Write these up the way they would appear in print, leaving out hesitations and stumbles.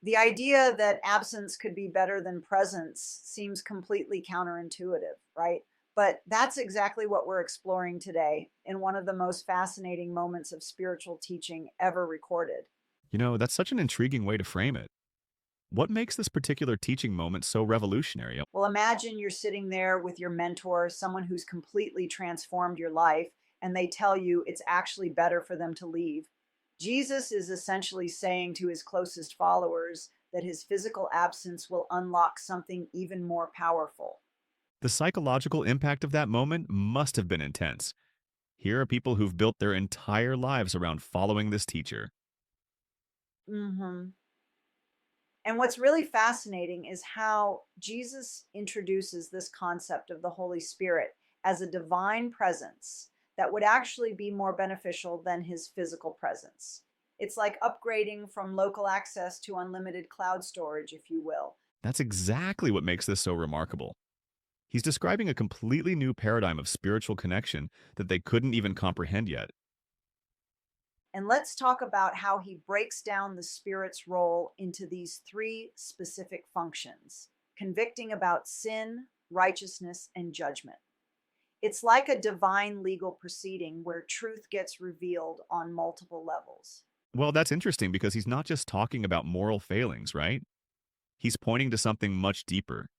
The idea that absence could be better than presence seems completely counterintuitive, right? But that's exactly what we're exploring today in one of the most fascinating moments of spiritual teaching ever recorded. That's such an intriguing way to frame it. What makes this particular teaching moment so revolutionary? Well, imagine you're sitting there with your mentor, someone who's completely transformed your life, and they tell you it's actually better for them to leave. Jesus is essentially saying to his closest followers that his physical absence will unlock something even more powerful. The psychological impact of that moment must have been intense. Here are people who've built their entire lives around following this teacher. Hmm. And what's really fascinating is how Jesus introduces this concept of the Holy Spirit as a divine presence that would actually be more beneficial than his physical presence. It's like upgrading from local access to unlimited cloud storage, if you will. That's exactly what makes this so remarkable. He's describing a completely new paradigm of spiritual connection that they couldn't even comprehend yet. And let's talk about how he breaks down the Spirit's role into these three specific functions: convicting about sin, righteousness, and judgment. It's like a divine legal proceeding where truth gets revealed on multiple levels. Well, that's interesting because he's not just talking about moral failings, right? He's pointing to something much deeper.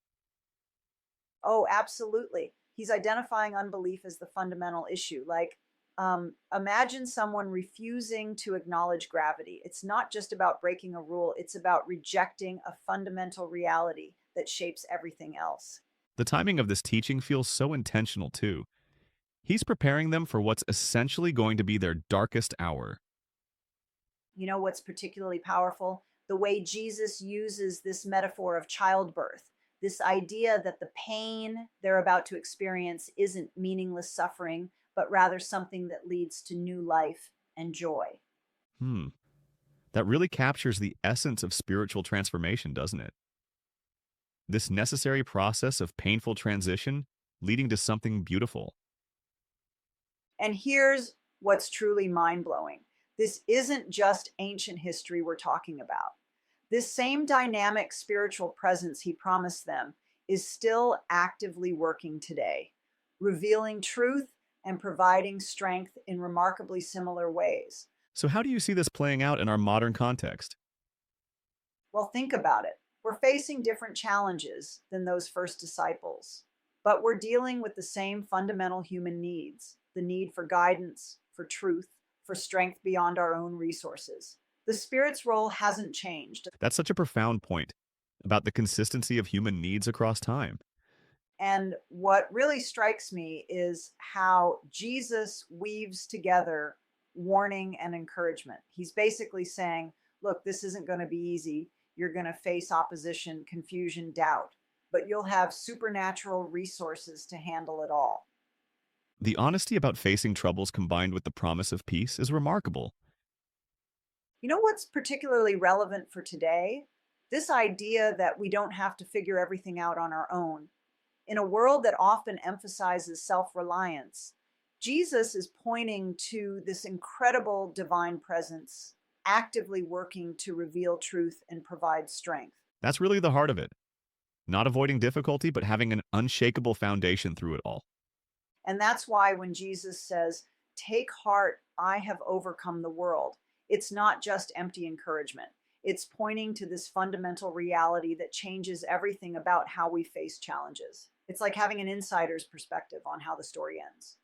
Oh, absolutely. He's identifying unbelief as the fundamental issue. Like, imagine someone refusing to acknowledge gravity. It's not just about breaking a rule, it's about rejecting a fundamental reality that shapes everything else. The timing of this teaching feels so intentional, too. He's preparing them for what's essentially going to be their darkest hour. You know what's particularly powerful? The way Jesus uses this metaphor of childbirth, this idea that the pain they're about to experience isn't meaningless suffering, but rather something that leads to new life and joy. Hmm, that really captures the essence of spiritual transformation, doesn't it? This necessary process of painful transition leading to something beautiful. And here's what's truly mind blowing: this isn't just ancient history we're talking about. This same dynamic spiritual presence he promised them is still actively working today, revealing truth and providing strength in remarkably similar ways. So, how do you see this playing out in our modern context? Well, think about it. We're facing different challenges than those first disciples, but we're dealing with the same fundamental human needs: the need for guidance, for truth, for strength beyond our own resources. The Spirit's role hasn't changed. That's such a profound point about the consistency of human needs across time. And what really strikes me is how Jesus weaves together warning and encouragement. He's basically saying, look, this isn't going to be easy. You're going to face opposition, confusion, doubt, but you'll have supernatural resources to handle it all. The honesty about facing troubles combined with the promise of peace is remarkable. You know what's particularly relevant for today? This idea that we don't have to figure everything out on our own. In a world that often emphasizes self reliance, Jesus is pointing to this incredible divine presence, actively working to reveal truth and provide strength. That's really the heart of it. Not avoiding difficulty, but having an unshakable foundation through it all. And that's why when Jesus says, take heart, I have overcome the world, it's not just empty encouragement. It's pointing to this fundamental reality that changes everything about how we face challenges. It's like having an insider's perspective on how the story ends.